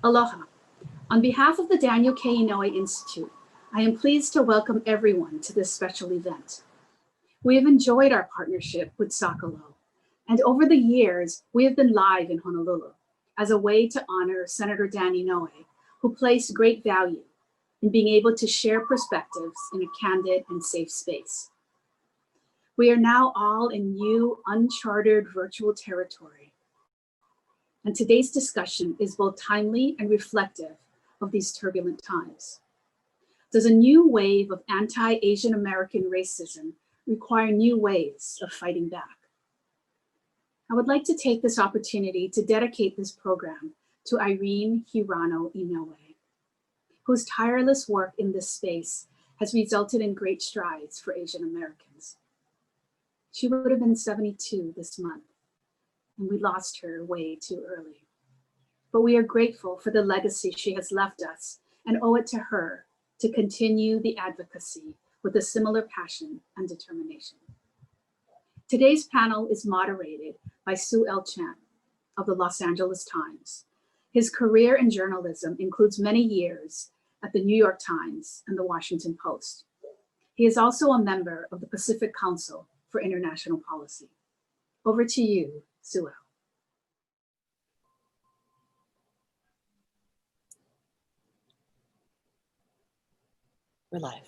Aloha. On behalf of the Daniel K. Inouye Institute, I am pleased to welcome everyone to this special event. We have enjoyed our partnership with Zócalo, and over the years, we have been live in Honolulu as a way to honor Senator Dan Inouye, who placed great value in being able to share perspectives in a candid and safe space. We are now all in new, uncharted virtual territory, and today's discussion is both timely and reflective of these turbulent times. Does a new wave of anti-Asian American racism require new ways of fighting back? I would like to take this opportunity to dedicate this program to Irene Hirono Inouye, whose tireless work in this space has resulted in great strides for Asian Americans. She would have been 72 this month, and we lost her way too early. But we are grateful for the legacy she has left us and owe it to her to continue the advocacy with a similar passion and determination. Today's panel is moderated by Sewell Chan of the Los Angeles Times. His career in journalism includes many years at the New York Times and the Washington Post. He is also a member of the Pacific Council for International Policy. Over to you, Sewell. We're live.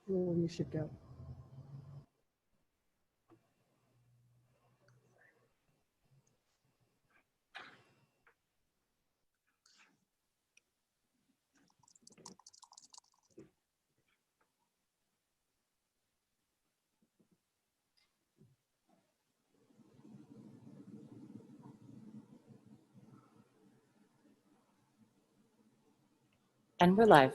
You should go. And we're live.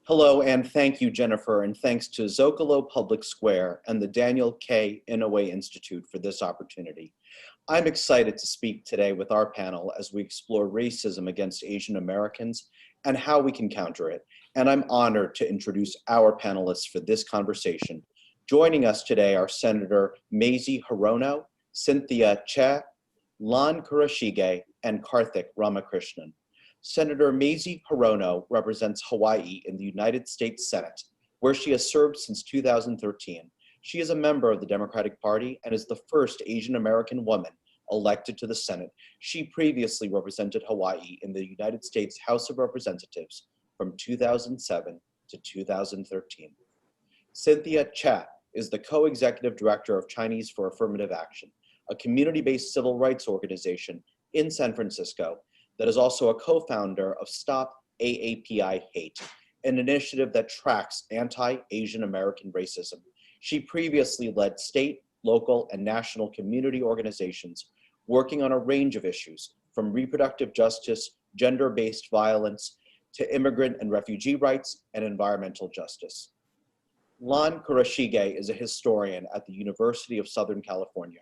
Hello, and thank you, Jennifer, and thanks to Zócalo Public Square and the Daniel K. Inouye Institute for this opportunity. I'm excited to speak today with our panel as we explore racism against Asian Americans and how we can counter it. And I'm honored to introduce our panelists for this conversation. Joining us today are Senator Mazie Hirono, Cynthia Choi, Lon Kurashige, and Karthick Ramakrishnan. Senator Mazie Hirono represents Hawaii in the United States Senate, where she has served since 2013. She is a member of the Democratic Party and is the first Asian American woman elected to the Senate. She previously represented Hawaii in the United States House of Representatives from 2007 to 2013. Cynthia Choi is the co-executive director of Chinese for Affirmative Action, a community-based civil rights organization in San Francisco that is also a co-founder of Stop AAPI Hate, an initiative that tracks anti-Asian American racism. She previously led state, local, and national community organizations working on a range of issues, from reproductive justice, gender-based violence, to immigrant and refugee rights and environmental justice. Lon Kurashige is a historian at the University of Southern California.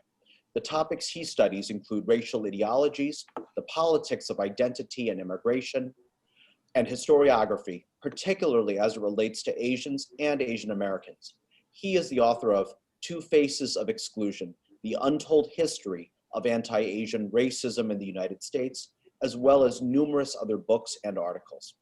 The topics he studies include racial ideologies, the politics of identity and immigration, and historiography, particularly as it relates to Asians and Asian Americans. He is the author of Two Faces of Exclusion, the Untold History of Anti-Asian Racism in the United States, as well as numerous other books and articles.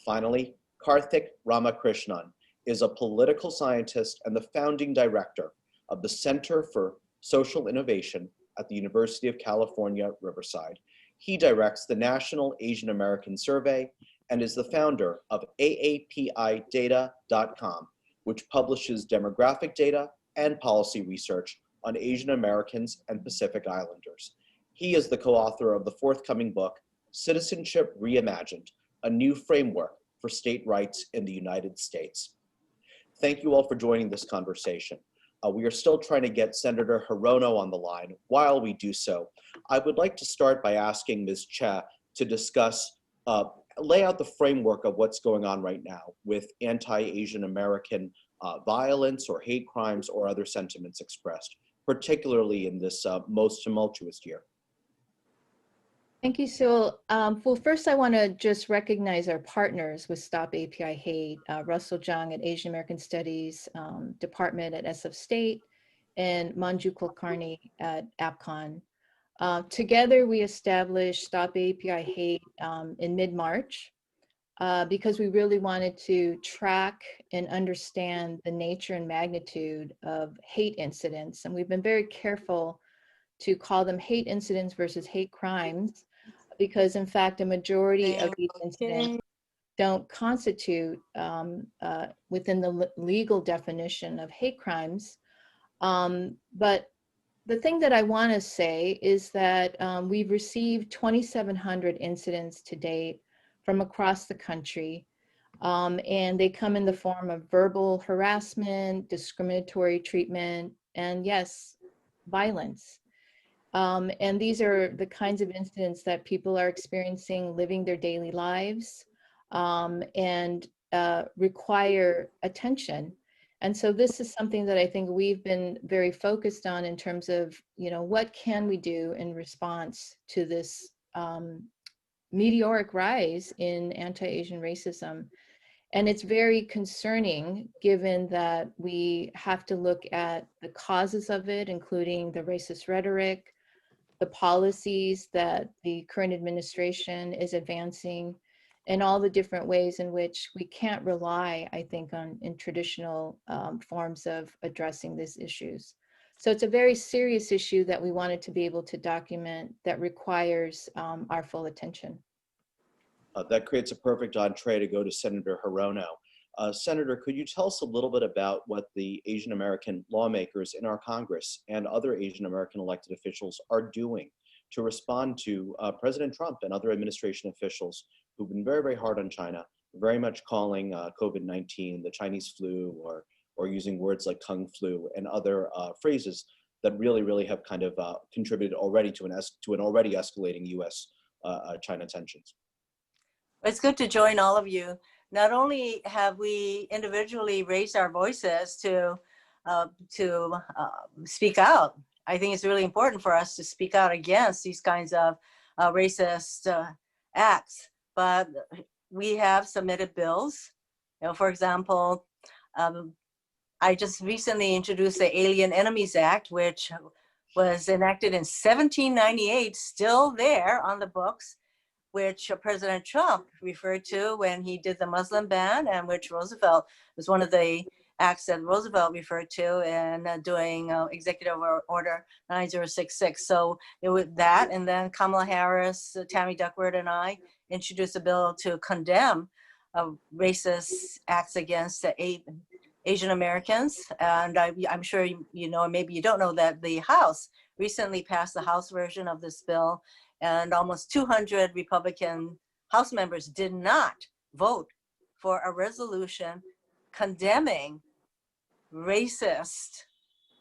Finally, Karthick Ramakrishnan is a political scientist and the founding director of the Center for Social Innovation at the University of California, Riverside. He directs the National Asian American Survey and is the founder of AAPIData.com, which publishes demographic data and policy research on Asian Americans and Pacific Islanders. He is the co-author of the forthcoming book, Citizenship Reimagined, a New Framework for State Rights in the United States. Thank you all for joining this conversation. We are still trying to get Senator Hirono on the line. While we do so, I would like to start by asking Ms. Choi to discuss lay out the framework of what's going on right now with anti-Asian American violence or hate crimes or other sentiments expressed, particularly in this most tumultuous year. Thank you, Sewell. Well, first I want to just recognize our partners with Stop API Hate, Russell Jung at Asian American Studies Department at SF State, and Manju Kulkarni at APCON. Together we established Stop API Hate in mid-March because we really wanted to track and understand the nature and magnitude of hate incidents. And we've been very careful to call them hate incidents versus hate crimes, because in fact, a majority of these incidents don't constitute within the legal definition of hate crimes. But the thing that I want to say is that we've received 2,700 incidents to date from across the country. And they come in the form of verbal harassment, discriminatory treatment, and yes, violence. And these are the kinds of incidents that people are experiencing living their daily lives and require attention. And so this is something that I think we've been very focused on in terms of, what can we do in response to this meteoric rise in anti-Asian racism. And it's very concerning given that we have to look at the causes of it, including the racist rhetoric, the policies that the current administration is advancing, and all the different ways in which we can't rely, I think, in traditional forms of addressing these issues. So it's a very serious issue that we wanted to be able to document that requires our full attention. That creates a perfect entree to go to Senator Hirono. Senator, could you tell us a little bit about what the Asian American lawmakers in our Congress and other Asian American elected officials are doing to respond to President Trump and other administration officials who've been very, very hard on China, very much calling COVID-19 the Chinese flu, or using words like Kung flu and other phrases that really, really have kind of contributed already to an already escalating U.S.-China tensions? It's good to join all of you. Not only have we individually raised our voices to speak out, I think it's really important for us to speak out against these kinds of racist acts, but we have submitted bills. For example, I just recently introduced the Alien Enemies Act, which was enacted in 1798, still there on the books, which President Trump referred to when he did the Muslim ban, and which Roosevelt was one of the acts that Roosevelt referred to in doing Executive Order 9066. So it was that, and then Kamala Harris, Tammy Duckworth, and I introduced a bill to condemn racist acts against Asian Americans. And I'm sure you know, maybe you don't know, that the House recently passed the House version of this bill, and almost 200 Republican House members did not vote for a resolution condemning racist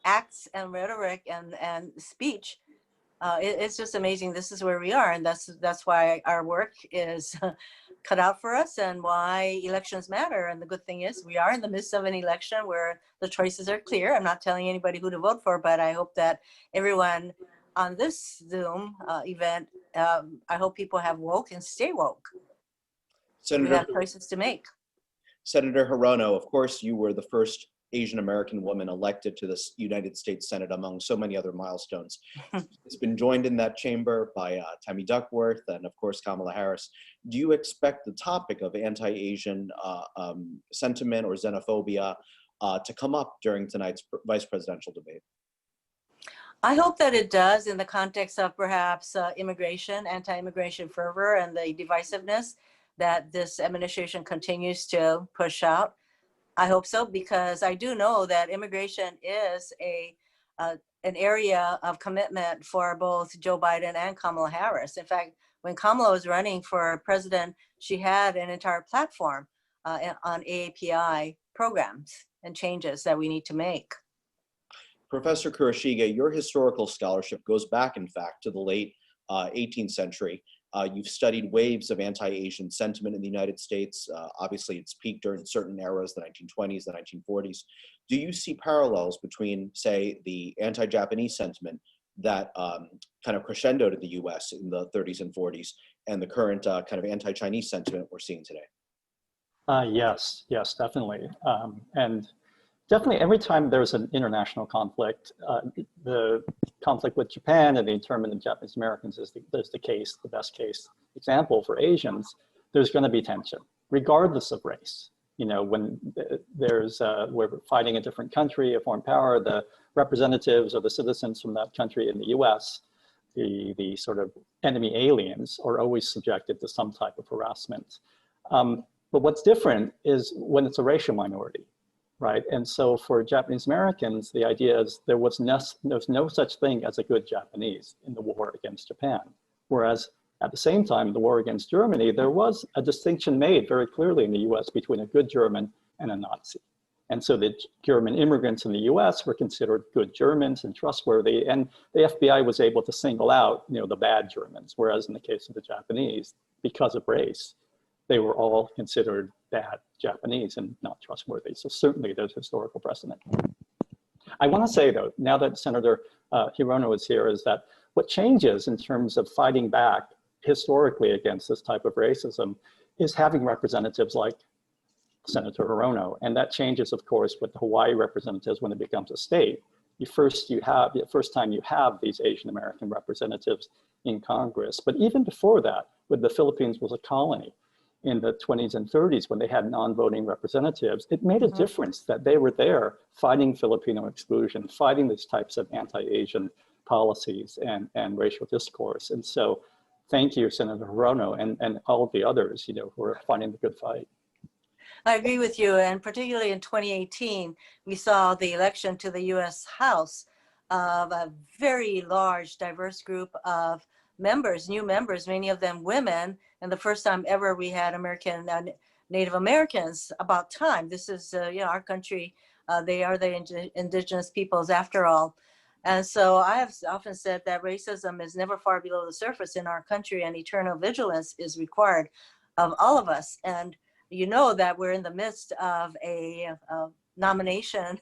acts and rhetoric and speech. It's just amazing. This is where we are, and that's why our work is cut out for us, and why elections matter. And the good thing is we are in the midst of an election where the choices are clear. I'm not telling anybody who to vote for, but I hope that everyone on this Zoom event, I hope people have woke and stay woke. Senator, we have choices to make. Senator Hirono, of course, you were the first Asian American woman elected to the United States Senate among so many other milestones. It's been joined in that chamber by Tammy Duckworth and, of course, Kamala Harris. Do you expect the topic of anti-Asian sentiment or xenophobia to come up during tonight's vice presidential debate? I hope that it does, in the context of perhaps immigration, anti-immigration fervor, and the divisiveness that this administration continues to push out. I hope so, because I do know that immigration is an area of commitment for both Joe Biden and Kamala Harris. In fact, when Kamala was running for president, she had an entire platform on AAPI programs and changes that we need to make. Professor Kurashige, your historical scholarship goes back, in fact, to the late 18th century. You've studied waves of anti-Asian sentiment in the United States. Obviously, it's peaked during certain eras, the 1920s, the 1940s. Do you see parallels between, say, the anti-Japanese sentiment that kind of crescendoed in the US in the 30s and 40s and the current kind of anti-Chinese sentiment we're seeing today? Yes, definitely. And definitely every time there's an international conflict, the conflict with Japan and the internment of Japanese Americans is the best case example for Asians. There's going to be tension, regardless of race. You know, when we're fighting a different country, a foreign power, the representatives or the citizens from that country in the US, the sort of enemy aliens are always subjected to some type of harassment. But what's different is when it's a racial minority, right? And so for Japanese Americans, the idea is there's no such thing as a good Japanese in the war against Japan. Whereas at the same time, the war against Germany, there was a distinction made very clearly in the US between a good German and a Nazi. And so the German immigrants in the US were considered good Germans and trustworthy, and the FBI was able to single out, you know, the bad Germans, whereas in the case of the Japanese, because of race, they were all considered bad Japanese and not trustworthy. So certainly there's historical precedent. I want to say though, now that Senator Hirono is here, is that what changes in terms of fighting back historically against this type of racism is having representatives like Senator Hirono. And that changes, of course, with the Hawaii representatives when it becomes a state. The first time you have these Asian American representatives in Congress. But even before that, when the Philippines was a colony, in the 20s and 30s, when they had non-voting representatives, it made a difference that they were there fighting Filipino exclusion, fighting these types of anti-Asian policies and racial discourse. And so thank you, Senator Hirono, and all of the others, you know, who are fighting the good fight. I agree with you, and particularly in 2018, we saw the election to the U.S. House of a very large, diverse group of members, new members, many of them women, and the first time ever we had Native Americans. About time. This is, you know, our country. They are the indigenous peoples after all. And so I have often said that racism is never far below the surface in our country, and eternal vigilance is required of all of us. And you know that we're in the midst of a nomination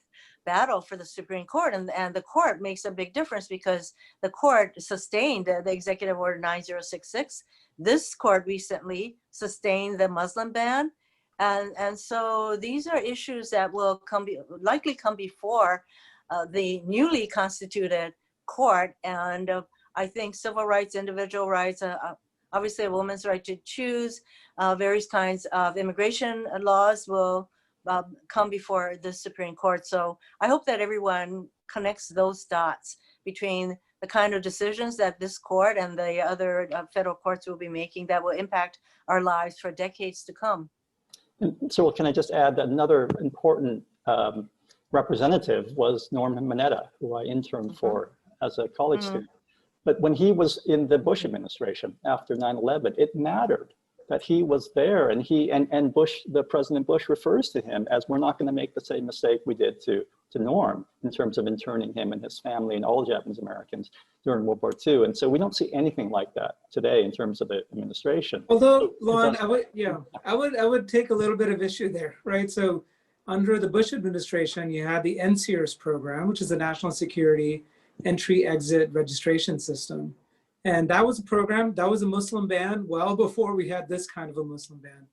battle for the Supreme Court, and the court makes a big difference because the court sustained the Executive Order 9066. This court recently sustained the Muslim ban, and so these are issues that will likely come before the newly constituted court. And I think civil rights, individual rights, obviously a woman's right to choose, various kinds of immigration laws will come before the Supreme Court. So I hope that everyone connects those dots between the kind of decisions that this court and the other federal courts will be making that will impact our lives for decades to come. And so can I just add that another important representative was Norman Mineta, who I interned for as a college student. But when he was in the Bush administration after 9/11, it mattered that he was there, and President Bush refers to him as, we're not going to make the same mistake we did to Norm in terms of interning him and his family and all Japanese Americans during World War II. And so we don't see anything like that today in terms of the administration. Although, Lon, I would take a little bit of issue there, right? So under the Bush administration, you had the NSEERS program, which is the National Security Entry-Exit Registration System. And that was a program, that was a Muslim ban well before we had this kind of a Muslim ban.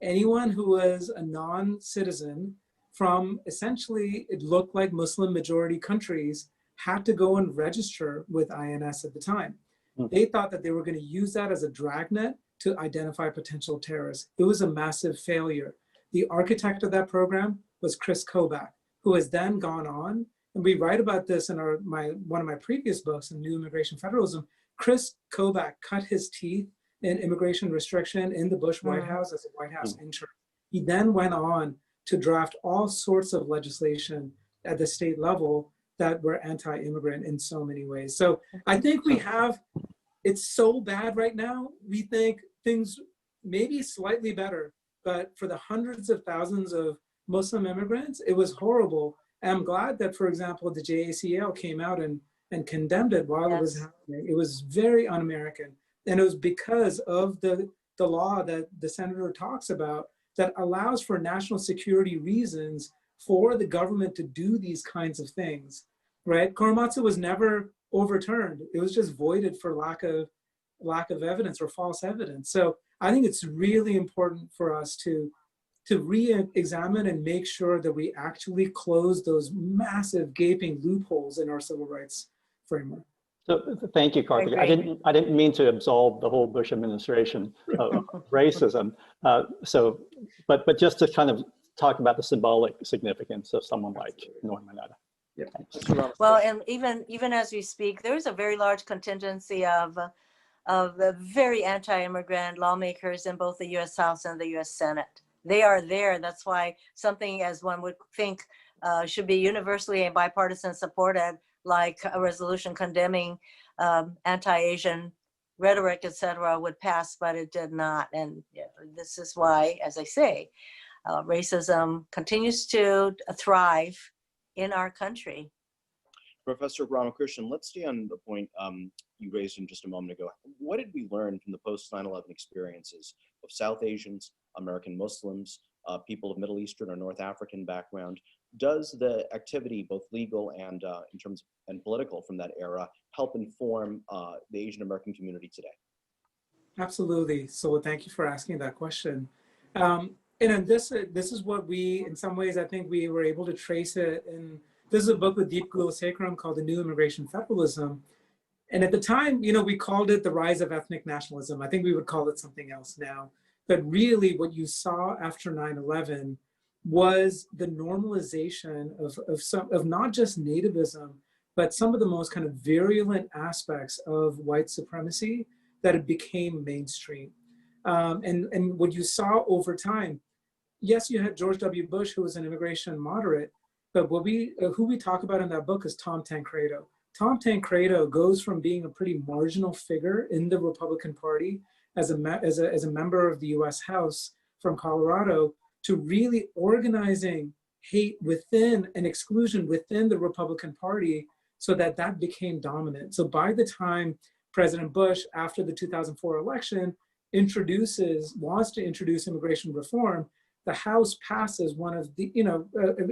Anyone who was a non-citizen from essentially, it looked like Muslim majority countries, had to go and register with INS at the time. They thought that they were going to use that as a dragnet to identify potential terrorists. It was a massive failure. The architect of that program was Chris Kobach, who has then gone on, and we write about this in one of my previous books, in New Immigration Federalism. Chris Kobach cut his teeth in immigration restriction in the Bush White House as a White House intern. He then went on to draft all sorts of legislation at the state level that were anti-immigrant in so many ways. So I think it's so bad right now, we think things may be slightly better, but for the hundreds of thousands of Muslim immigrants, it was horrible. And I'm glad that, for example, the JACL came out and condemned it while it was happening. It was very un-American. And it was because of the law that the senator talks about that allows for national security reasons for the government to do these kinds of things, right? Korematsu was never overturned. It was just voided for lack of evidence or false evidence. So I think it's really important for us to re-examine and make sure that we actually close those massive gaping loopholes in our civil rights framework. So thank you, Karthick. I didn't mean to absolve the whole Bush administration of racism. But just to kind of talk about the symbolic significance of someone like Inouye Manada. Yeah. Well, and even as we speak, there's a very large contingency of very anti-immigrant lawmakers in both the U.S. House and the U.S. Senate. They are there. That's why something, as one would think, should be universally and bipartisan supported, like a resolution condemning anti-Asian rhetoric, etc., would pass, but it did not. And this is why, as I say, racism continues to thrive in our country. Professor Ramakrishnan, let's stay on the point you raised in just a moment ago. What did we learn from the post 9/11 experiences of South Asians, American Muslims, people of Middle Eastern or North African background? Does the activity, both legal and in terms and political from that era, help inform the Asian American community today? Absolutely. So thank you for asking that question. And this is what we, in some ways, I think we were able to trace it in. This is a book with Deep Gulasekaram called The New Immigration Federalism. And at the time, we called it The Rise of Ethnic Nationalism. I think we would call it something else now. But really what you saw after 9/11 was the normalization of not just nativism, but some of the most kind of virulent aspects of white supremacy that it became mainstream. And what you saw over time, yes, you had George W. Bush, who was an immigration moderate, but who we talk about in that book is Tom Tancredo. Tom Tancredo goes from being a pretty marginal figure in the Republican Party as a member of the U.S. House from Colorado to really organizing hate within and exclusion within the Republican Party so that became dominant. So by the time President Bush, after the 2004 election, wants to introduce immigration reform, the House passes one of the,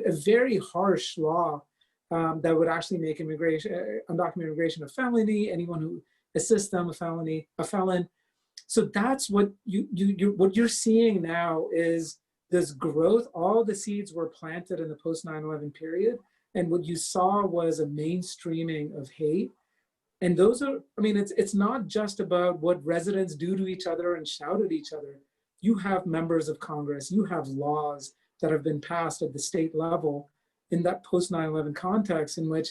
a very harsh law that would actually make undocumented immigration a felony. Anyone who assists them a felon. So that's what what you're seeing now is this growth. All the seeds were planted in the post 9/11 period, and what you saw was a mainstreaming of hate. And those are, it's not just about what residents do to each other and shout at each other. You have members of Congress, you have laws that have been passed at the state level in that post 9/11 context in which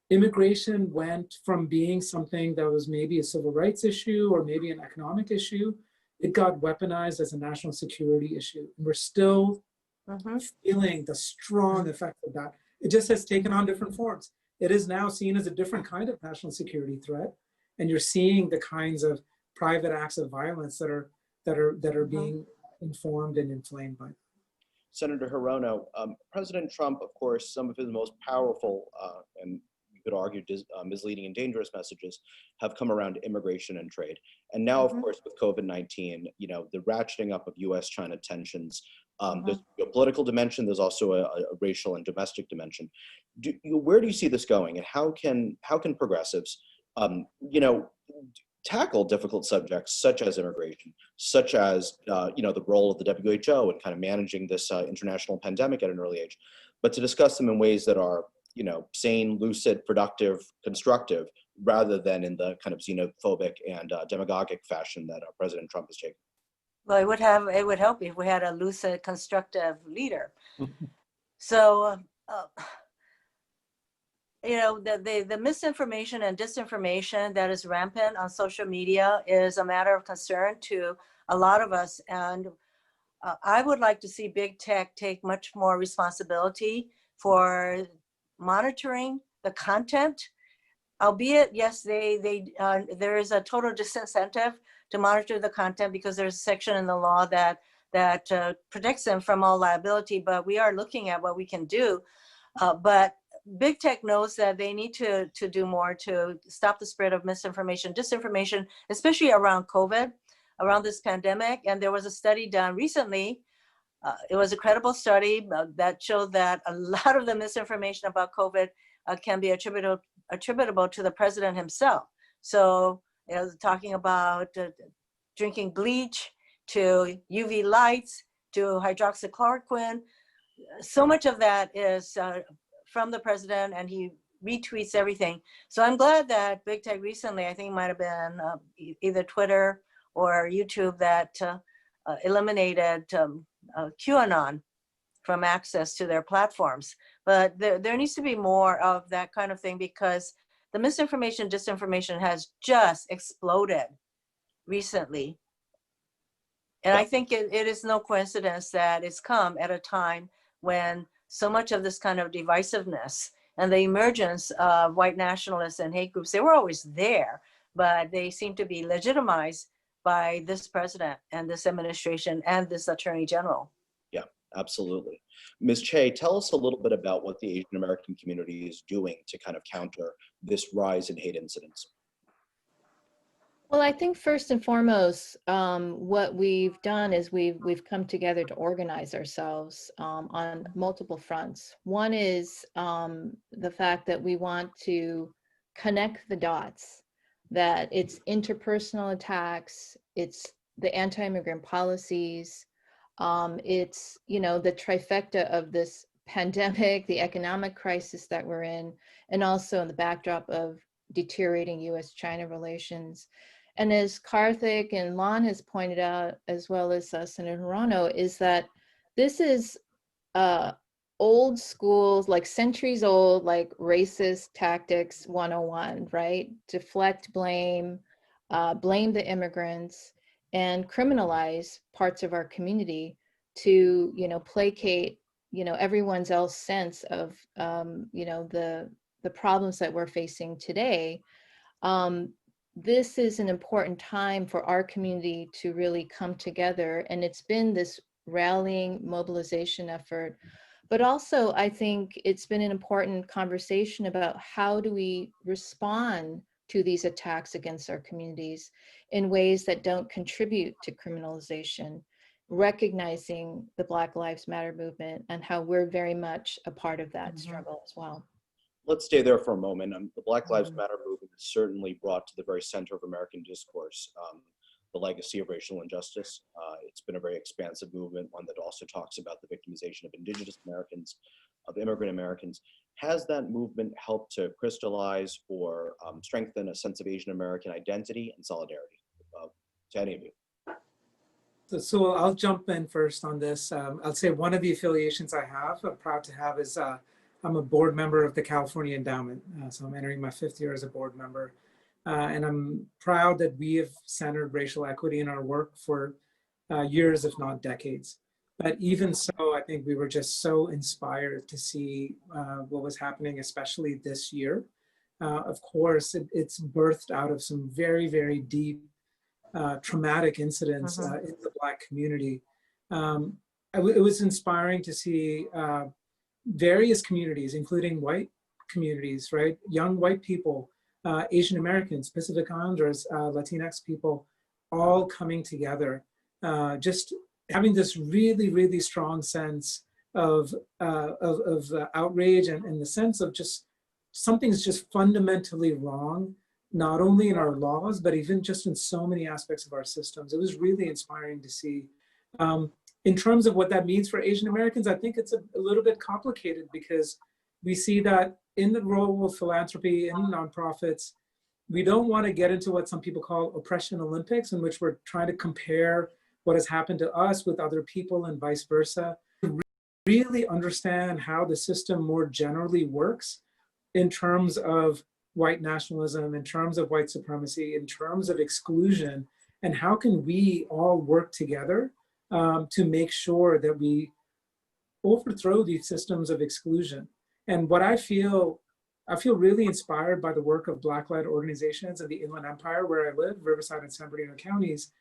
immigration went from being something that was maybe a civil rights issue or maybe an economic issue, it got weaponized as a national security issue. And we're still feeling the strong effects of that. It just has taken on different forms. It is now seen as a different kind of national security threat. And you're seeing the kinds of private acts of violence that are being informed and inflamed by. Senator Hirono, President Trump, of course, some of his most powerful and you could argue misleading and dangerous messages have come around immigration and trade. And now, of course, with COVID-19, the ratcheting up of U.S.-China tensions, there's a political dimension, there's also a racial and domestic dimension. Where do you see this going, and how can progressives, tackle difficult subjects such as immigration, such as the role of the WHO in kind of managing this international pandemic at an early age, but to discuss them in ways that are sane, lucid, productive, constructive, rather than in the kind of xenophobic and demagogic fashion that President Trump has taken? Well, it would help if we had a lucid, constructive leader. So, the misinformation and disinformation that is rampant on social media is a matter of concern to a lot of us. And I would like to see big tech take much more responsibility for monitoring the content, albeit, yes, there is a total disincentive to monitor the content because there's a section in the law that protects them from all liability, but we are looking at what we can do. But big tech knows that they need to do more to stop the spread of misinformation, disinformation, especially around COVID, around this pandemic. And there was a study done recently. It was a credible study that showed that a lot of the misinformation about COVID can be attributable to the president himself. So, you know, talking about drinking bleach, to UV lights, to hydroxychloroquine. So much of that is from the president, and he retweets everything. So I'm glad that big tech recently, I think it might have been either Twitter or YouTube, that eliminated QAnon from access to their platforms. But there needs to be more of that kind of thing, because the misinformation, disinformation has just exploded recently. And I think it is no coincidence that it's come at a time when so much of this kind of divisiveness and the emergence of white nationalists and hate groups, they were always there, but they seem to be legitimized by this president and this administration and this attorney general. Yeah, absolutely. Ms. Choi, tell us a little bit about what the Asian American community is doing to kind of counter this rise in hate incidents. Well, I think first and foremost, what we've done is we've come together to organize ourselves on multiple fronts. One is the fact that we want to connect the dots, that it's interpersonal attacks, it's the anti-immigrant policies, it's, you know, the trifecta of this pandemic, the economic crisis that we're in, and also in the backdrop of deteriorating US-China relations. And as Karthick and Lon has pointed out, as well as Senator Hirono, is that this is old school, like centuries old, like racist tactics 101, right? Deflect blame, blame the immigrants, and criminalize parts of our community to, you know, placate, you know, everyone's else sense of, you know, the problems that we're facing today. This is an important time for our community to really come together. And it's been this rallying mobilization effort. But also, I think it's been an important conversation about how do we respond to these attacks against our communities in ways that don't contribute to criminalization, recognizing the Black Lives Matter movement and how we're very much a part of that struggle as well. Let's stay there for a moment. The Black Lives Matter movement has certainly brought to the very center of American discourse the legacy of racial injustice. It's been a very expansive movement, one that also talks about the victimization of Indigenous Americans, of immigrant Americans. Has that movement helped to crystallize or strengthen a sense of Asian American identity and solidarity? To any of you. So I'll jump in first on this. I'll say one of the affiliations I'm proud to have is I'm a board member of the California Endowment. So I'm entering my 5th year as a board member. And I'm proud that we have centered racial equity in our work for years, if not decades. But even so, I think we were just so inspired to see what was happening, especially this year. Of course, it's birthed out of some very, very deep traumatic incidents in the Black community. It was inspiring to see various communities, including white communities, right? Young white people, Asian Americans, Pacific Islanders, Latinx people, all coming together, just having this really, really strong sense of outrage and the sense of just something's just fundamentally wrong, not only in our laws, but even just in so many aspects of our systems. It was really inspiring to see. In terms of what that means for Asian Americans, I think it's a little bit complicated because we see that in the role of philanthropy in nonprofits, we don't want to get into what some people call oppression Olympics, in which we're trying to compare what has happened to us with other people and vice versa. Really understand how the system more generally works in terms of white nationalism, in terms of white supremacy, in terms of exclusion, and how can we all work together to make sure that we overthrow these systems of exclusion. And what I feel really inspired by the work of Black-led organizations in the Inland Empire where I live, Riverside and San Bernardino counties.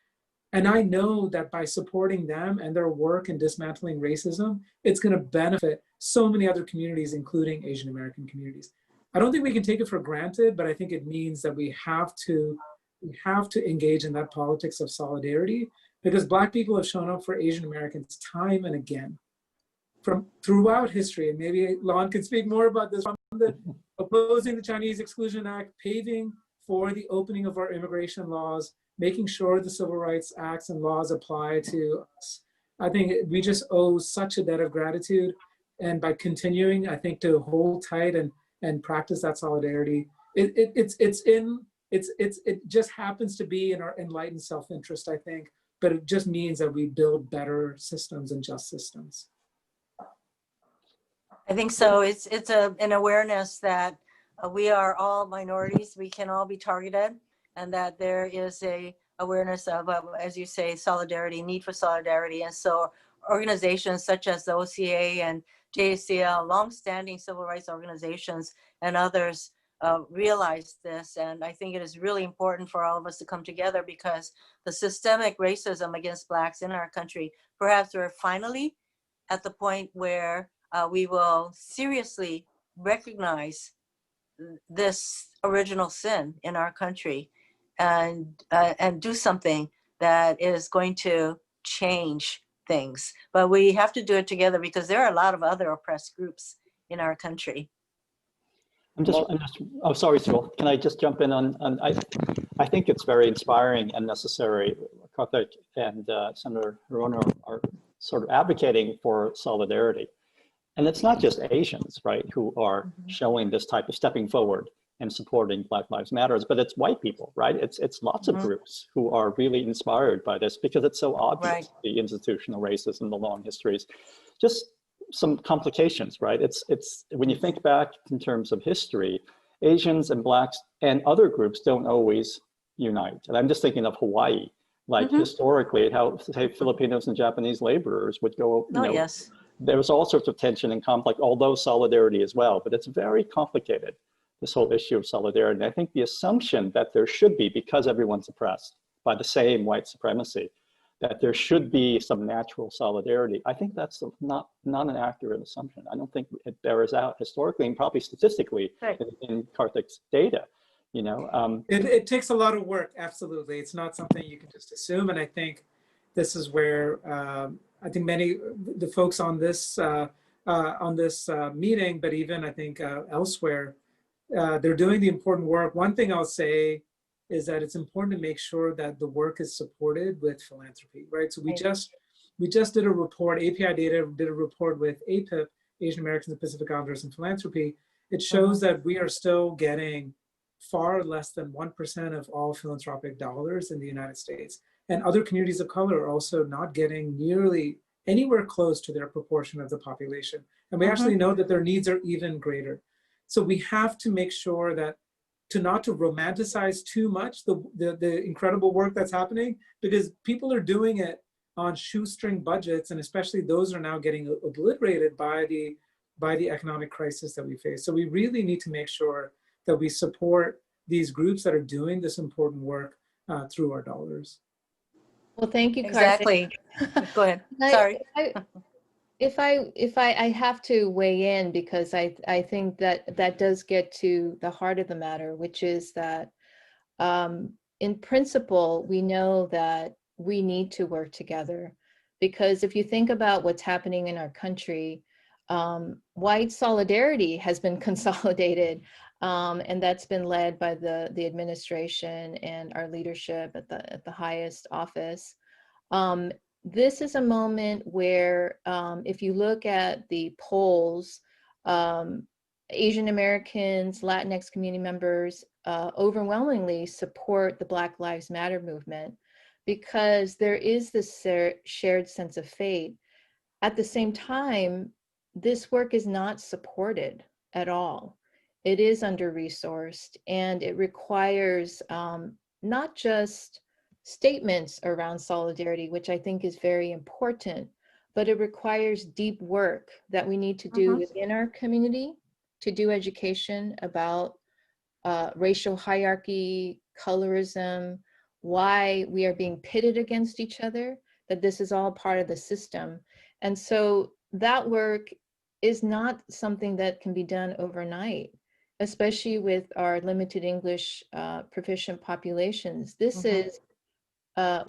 And I know that by supporting them and their work in dismantling racism, it's going to benefit so many other communities, including Asian American communities. I don't think we can take it for granted, but I think it means that we have to engage in that politics of solidarity, because Black people have shown up for Asian Americans time and again from throughout history. And maybe Lon can speak more about this, from the opposing the Chinese Exclusion Act, paving for the opening of our immigration laws, making sure the civil rights acts and laws apply to us. I think we just owe such a debt of gratitude. And by continuing, I think, to hold tight and practice that solidarity, it just happens to be in our enlightened self-interest, I think, but it just means that we build better systems and just systems. I think so. It's an awareness that we are all minorities. We can all be targeted, and that there is a awareness of, as you say, solidarity, need for solidarity. And so organizations such as the OCA and JACL, longstanding civil rights organizations, and others realize this. And I think it is really important for all of us to come together, because the systemic racism against Blacks in our country, perhaps we're finally at the point where we will seriously recognize this original sin in our country and do something that is going to change things. But we have to do it together, because there are a lot of other oppressed groups in our country. Oh, sorry, Sewell. Can I just jump in on I think it's very inspiring and necessary. Karthick and Senator Hirono are sort of advocating for solidarity. And it's not just Asians, right, who are showing this type of stepping forward and supporting Black Lives Matters, but it's white people, right? It's lots of groups who are really inspired by this, because it's so obvious, right? The institutional racism, the long histories, just some complications, right? It's when you think back in terms of history, Asians and Blacks and other groups don't always unite. And I'm just thinking of Hawaii, like historically, how, say, Filipinos and Japanese laborers would go, you know, yes. There was all sorts of tension and conflict, although solidarity as well, but it's very complicated, this whole issue of solidarity. And I think the assumption that there should be, because everyone's oppressed by the same white supremacy, that there should be some natural solidarity, I think that's not an accurate assumption. I don't think it bears out historically and probably statistically in Karthick's data. You know, it takes a lot of work, absolutely. It's not something you can just assume. And I think this is where I think many the folks on this meeting, but even I think elsewhere, they're doing the important work. One thing I'll say is that it's important to make sure that the work is supported with philanthropy, right? So we just did a report. API Data did a report with APIP, Asian Americans and Pacific Islanders in Philanthropy. It shows that we are still getting far less than 1% of all philanthropic dollars in the United States. And other communities of color are also not getting nearly anywhere close to their proportion of the population. And we actually know that their needs are even greater. So we have to make sure that not to romanticize too much the incredible work that's happening, because people are doing it on shoestring budgets, and especially those are now getting obliterated by the economic crisis that we face. So we really need to make sure that we support these groups that are doing this important work through our dollars. Well, thank you, Exactly. Karthick. Go ahead. Sorry. If I have to weigh in, because I think that does get to the heart of the matter, which is that in principle, we know that we need to work together, because if you think about what's happening in our country, white solidarity has been consolidated, and that's been led by the administration and our leadership at the highest office. This is a moment where, if you look at the polls, Asian Americans, Latinx community members overwhelmingly support the Black Lives Matter movement, because there is this shared sense of fate. At the same time, this work is not supported at all. It is under-resourced, and it requires not just statements around solidarity, which I think is very important, but it requires deep work that we need to do within our community, to do education about racial hierarchy, colorism, why we are being pitted against each other, that this is all part of the system. And so that work is not something that can be done overnight, especially with our limited English proficient populations. This is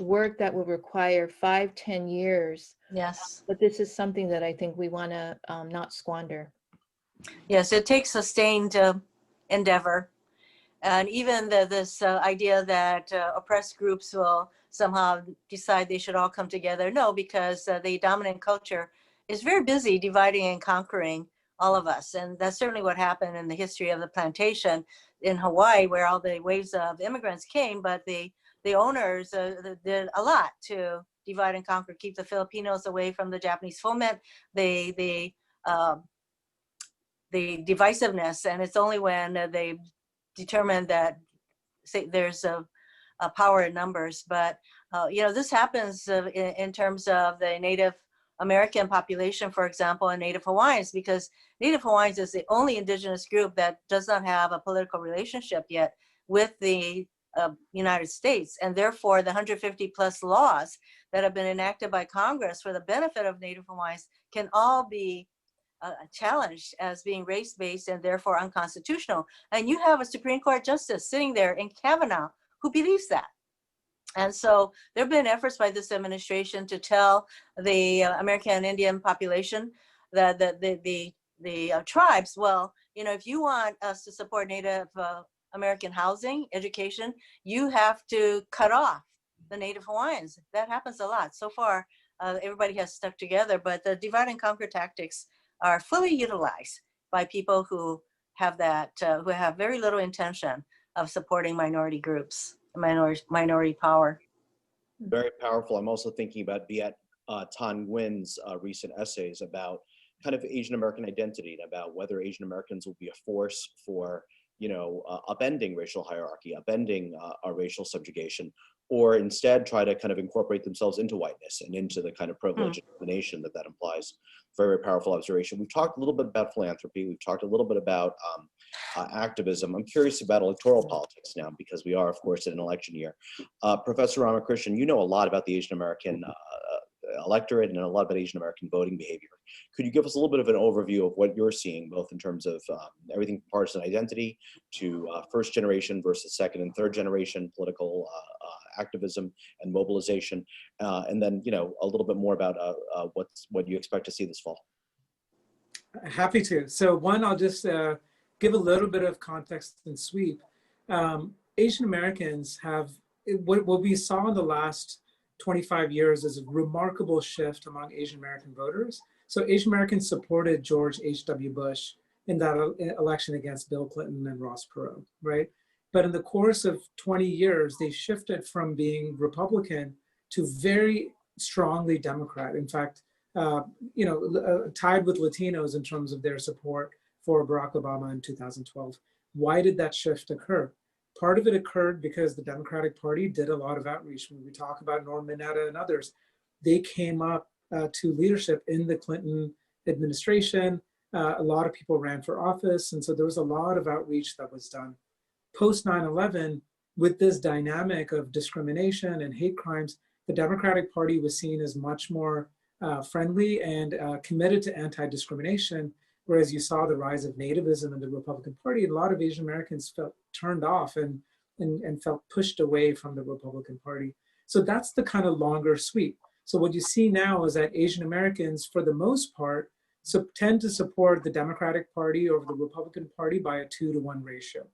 work that will require 5-10 years. Yes. But this is something that I think we want to not squander. Yes, it takes sustained endeavor. And even this idea that oppressed groups will somehow decide they should all come together. No, because the dominant culture is very busy dividing and conquering all of us. And that's certainly what happened in the history of the plantation in Hawaii, where all the waves of immigrants came, but the owners did a lot to divide and conquer, keep the Filipinos away from the Japanese foment, the divisiveness. And it's only when they determined that, say, there's a power in numbers. But this happens in terms of the Native American population, for example, and Native Hawaiians, because Native Hawaiians is the only indigenous group that does not have a political relationship yet with the United States. And therefore, the 150 plus laws that have been enacted by Congress for the benefit of Native Hawaiians can all be challenged as being race-based and therefore unconstitutional. And you have a Supreme Court justice sitting there in Kavanaugh who believes that. And so there have been efforts by this administration to tell the American Indian population, that the tribes, well, if you want us to support Native American housing, education, you have to cut off the Native Hawaiians. That happens a lot. So far, everybody has stuck together, but the divide and conquer tactics are fully utilized by people who have who have very little intention of supporting minority groups, minority power. Very powerful. I'm also thinking about Viet Thanh Nguyen's recent essays about kind of Asian American identity and about whether Asian Americans will be a force for, upending racial hierarchy, upending our racial subjugation, or instead try to kind of incorporate themselves into whiteness and into the kind of privilege and domination that implies. Very, very powerful observation. We've talked a little bit about philanthropy. We've talked a little bit about activism. I'm curious about electoral politics now, because we are, of course, in an election year. Professor Ramakrishnan, you know a lot about the Asian American electorate and a lot about Asian American voting behavior. Could you give us a little bit of an overview of what you're seeing, both in terms of everything from partisan identity to first generation versus second and third generation political activism and mobilization, and then a little bit more about what you expect to see this fall? Happy to. So one, I'll just give a little bit of context and sweep. Asian Americans have, what we saw in the last 25 years is a remarkable shift among Asian American voters. So Asian Americans supported George H.W. Bush in that election against Bill Clinton and Ross Perot, right? But in the course of 20 years, they shifted from being Republican to very strongly Democrat. In fact, tied with Latinos in terms of their support for Barack Obama in 2012. Why did that shift occur? Part of it occurred because the Democratic Party did a lot of outreach. When we talk about Norm Mineta and others, they came up to leadership in the Clinton administration. A lot of people ran for office. And so there was a lot of outreach that was done. Post 9/11, with this dynamic of discrimination and hate crimes, the Democratic Party was seen as much more friendly and committed to anti-discrimination, whereas you saw the rise of nativism in the Republican Party, and a lot of Asian Americans felt turned off and felt pushed away from the Republican Party. So that's the kind of longer sweep. So what you see now is that Asian Americans, for the most part, tend to support the Democratic Party over the Republican Party by a 2-to-1 ratio.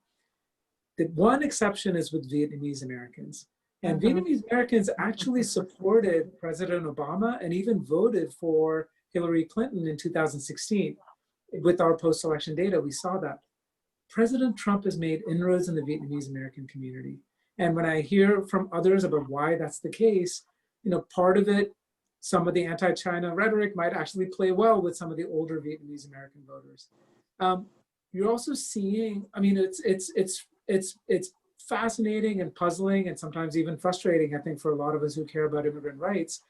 The one exception is with Vietnamese Americans. And Vietnamese Americans actually supported President Obama and even voted for Hillary Clinton in 2016. With our post-election data, we saw that. President Trump has made inroads in the Vietnamese American community. And when I hear from others about why that's the case, part of it, some of the anti-China rhetoric might actually play well with some of the older Vietnamese American voters. You're also seeing, it's fascinating and puzzling and sometimes even frustrating, I think, for a lot of us who care about immigrant rights,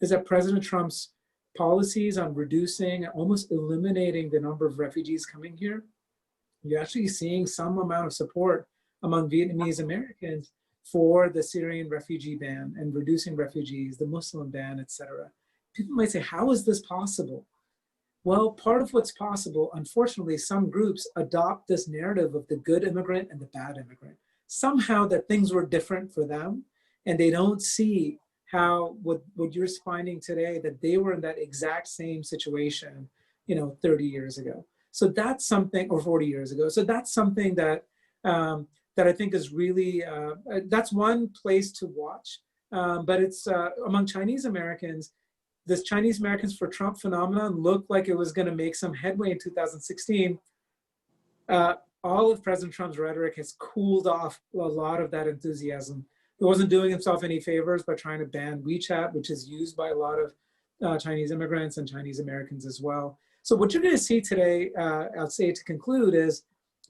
is that President Trump's policies on reducing, almost eliminating the number of refugees coming here, you're actually seeing some amount of support among Vietnamese Americans for the Syrian refugee ban and reducing refugees, the Muslim ban, etc. People might say, how is this possible? Well, part of what's possible, unfortunately, some groups adopt this narrative of the good immigrant and the bad immigrant. Somehow that things were different for them, and they don't see how what you're finding today, that they were in that exact same situation, 30 years ago. So that's something, or 40 years ago. So that's something that that I think is really, that's one place to watch. But it's among Chinese Americans, this Chinese Americans for Trump phenomenon looked like it was going to make some headway in 2016. All of President Trump's rhetoric has cooled off a lot of that enthusiasm. He wasn't doing himself any favors by trying to ban WeChat, which is used by a lot of Chinese immigrants and Chinese Americans as well. So what you're going to see today, I'll say to conclude, is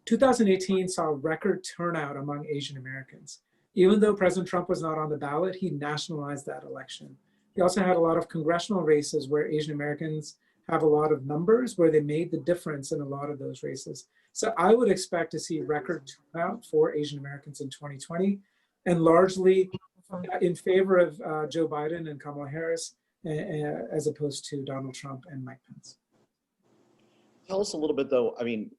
2018 saw record turnout among Asian Americans. Even though President Trump was not on the ballot, he nationalized that election. He also had a lot of congressional races where Asian Americans have a lot of numbers, where they made the difference in a lot of those races. So I would expect to see record turnout for Asian Americans in 2020, and largely in favor of Joe Biden and Kamala Harris, as opposed to Donald Trump and Mike Pence. Tell us a little bit, though. I mean,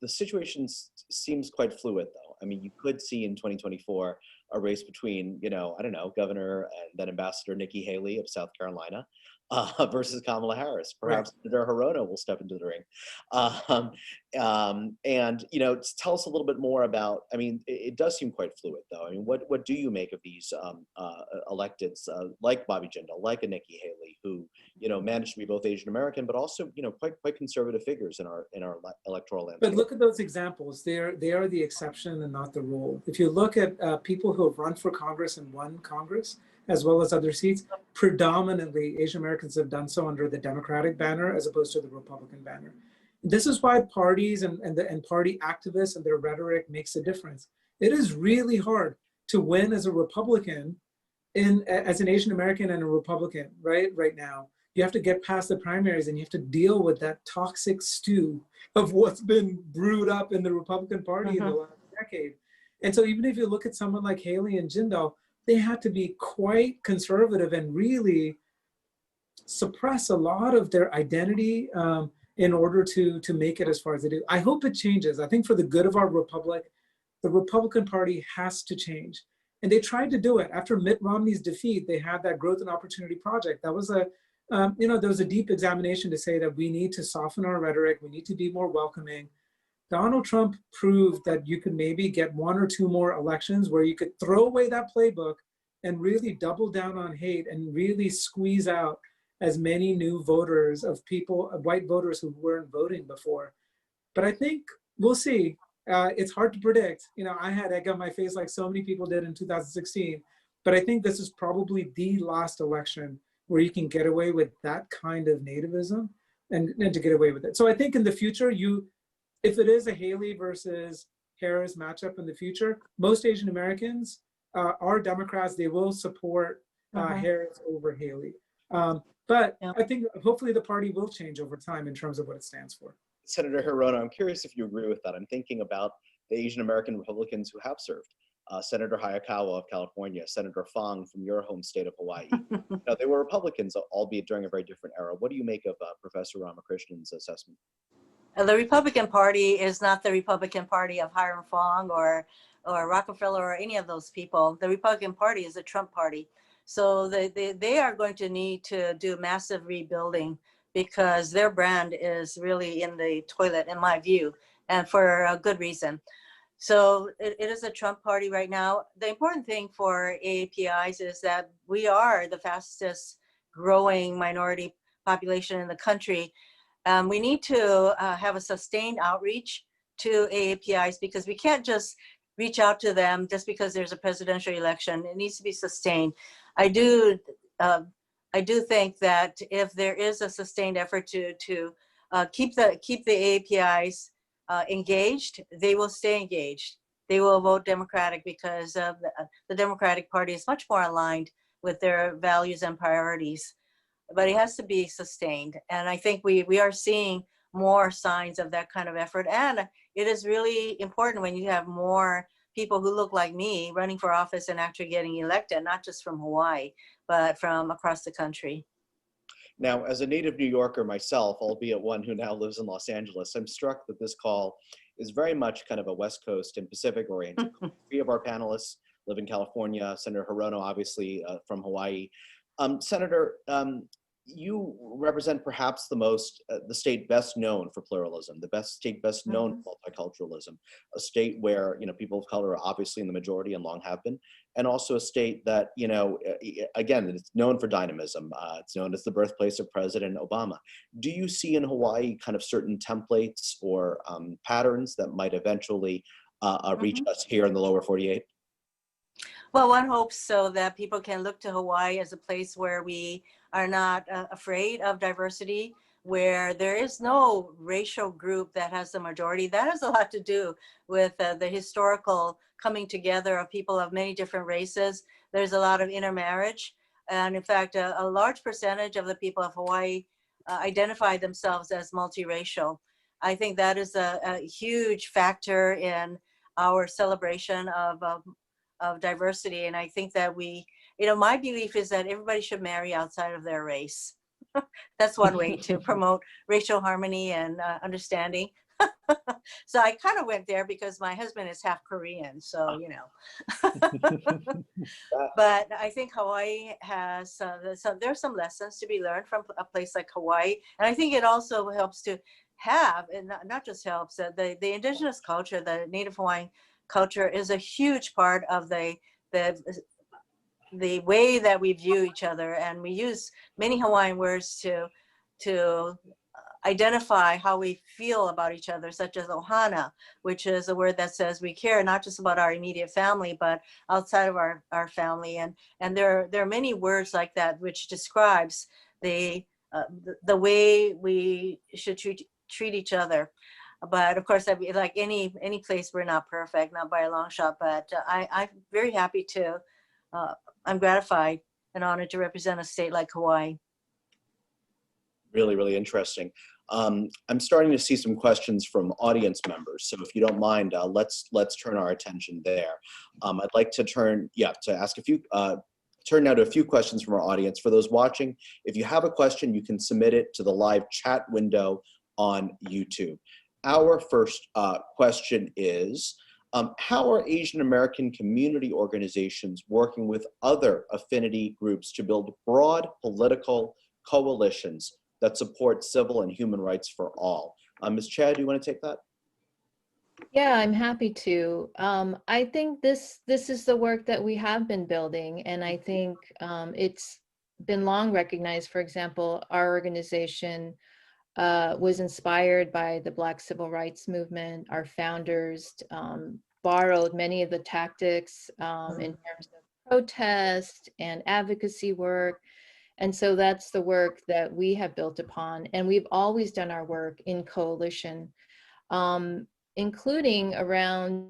the situation seems quite fluid, though. I mean, you could see in 2024 a race between, I don't know, Governor and then Ambassador Nikki Haley of South Carolina versus Kamala Harris. Perhaps Senator Hirono will step into the ring. And, tell us a little bit more about, I mean, it does seem quite fluid, though. I mean, what do you make of these electeds like Bobby Jindal, like a Nikki Haley, who, managed to be both Asian American, but also, quite conservative figures in our electoral landscape? But look at those examples. They are the exception and not the rule. If you look at people who have run for Congress and won Congress, as well as other seats, predominantly Asian Americans have done so under the Democratic banner as opposed to the Republican banner. This is why parties and party activists and their rhetoric makes a difference. It is really hard to win as a Republican as an Asian American and a Republican, right now. You have to get past the primaries and you have to deal with that toxic stew of what's been brewed up in the Republican Party in the last decade. And so even if you look at someone like Haley and Jindal, they had to be quite conservative and really suppress a lot of their identity in order to make it as far as they do. I hope it changes. I think for the good of our republic, the Republican Party has to change. And they tried to do it. After Mitt Romney's defeat, they had that Growth and Opportunity Project. That was there was a deep examination to say that we need to soften our rhetoric. We need to be more welcoming. Donald Trump proved that you could maybe get one or two more elections where you could throw away that playbook and really double down on hate and really squeeze out as many new voters of people, white voters who weren't voting before. But I think we'll see. It's hard to predict. I had egg on my face like so many people did in 2016, but I think this is probably the last election where you can get away with that kind of nativism and to get away with it. So I think in the future, if it is a Haley versus Harris matchup in the future, most Asian Americans are Democrats. They will support Harris over Haley. But I think hopefully the party will change over time in terms of what it stands for. Senator Hirono, I'm curious if you agree with that. I'm thinking about the Asian American Republicans who have served. Senator Hayakawa of California, Senator Fong from your home state of Hawaii. They were Republicans, albeit during a very different era. What do you make of Professor Ramakrishnan's assessment? The Republican Party is not the Republican Party of Hiram Fong or Rockefeller or any of those people. The Republican Party is a Trump party. So they are going to need to do massive rebuilding because their brand is really in the toilet, in my view, and for a good reason. So it is a Trump party right now. The important thing for AAPIs is that we are the fastest growing minority population in the country. We need to have a sustained outreach to AAPIs because we can't just reach out to them just because there's a presidential election. It needs to be sustained. I do think that if there is a sustained effort to keep the AAPIs engaged, they will stay engaged. They will vote Democratic because the Democratic Party is much more aligned with their values and priorities. But it has to be sustained. And I think we are seeing more signs of that kind of effort. And it is really important when you have more people who look like me running for office and actually getting elected, not just from Hawaii, but from across the country. Now, as a native New Yorker myself, albeit one who now lives in Los Angeles, I'm struck that this call is very much kind of a West Coast and Pacific oriented. Three of our panelists live in California, Senator Hirono, obviously from Hawaii. Senator, you represent perhaps the state best known for pluralism, the state best known for multiculturalism, a state where, people of color are obviously in the majority and long have been, and also a state that, again, it's known for dynamism. It's known as the birthplace of President Obama. Do you see in Hawaii kind of certain templates or patterns that might eventually reach us here in the lower 48? Well, one hopes so that people can look to Hawaii as a place where we are not afraid of diversity, where there is no racial group that has the majority. That has a lot to do with the historical coming together of people of many different races. There's a lot of intermarriage. And in fact, a large percentage of the people of Hawaii identify themselves as multiracial. I think that is a huge factor in our celebration of diversity. And I think that my belief is that everybody should marry outside of their race. That's one way to promote racial harmony and understanding. So I kind of went there because my husband is half Korean, so, But I think Hawaii has, there's some lessons to be learned from a place like Hawaii. And I think it also helps to have, and not just helps, the indigenous culture, the Native Hawaiian culture is a huge part of the way that we view each other, and we use many Hawaiian words to identify how we feel about each other, such as ohana, which is a word that says we care not just about our immediate family, but outside of our family. And there are many words like that which describes the way we should treat each other. But of course, like any place, we're not perfect, not by a long shot. But I'm very happy to. I'm gratified and honored to represent a state like Hawaii. Really, really interesting. I'm starting to see some questions from audience members. So if you don't mind, let's turn our attention there. I'd like to turn now to a few questions from our audience. For those watching, if you have a question, you can submit it to the live chat window on YouTube. Our first question is, how are Asian American community organizations working with other affinity groups to build broad political coalitions that support civil and human rights for all? Ms. Chad, do you want to take that? Yeah, I'm happy to. I think this is the work that we have been building, and I think it's been long recognized. For example, our organization was inspired by the Black Civil Rights Movement. Our founders borrowed many of the tactics in terms of protest and advocacy work. And so that's the work that we have built upon. And we've always done our work in coalition, including around,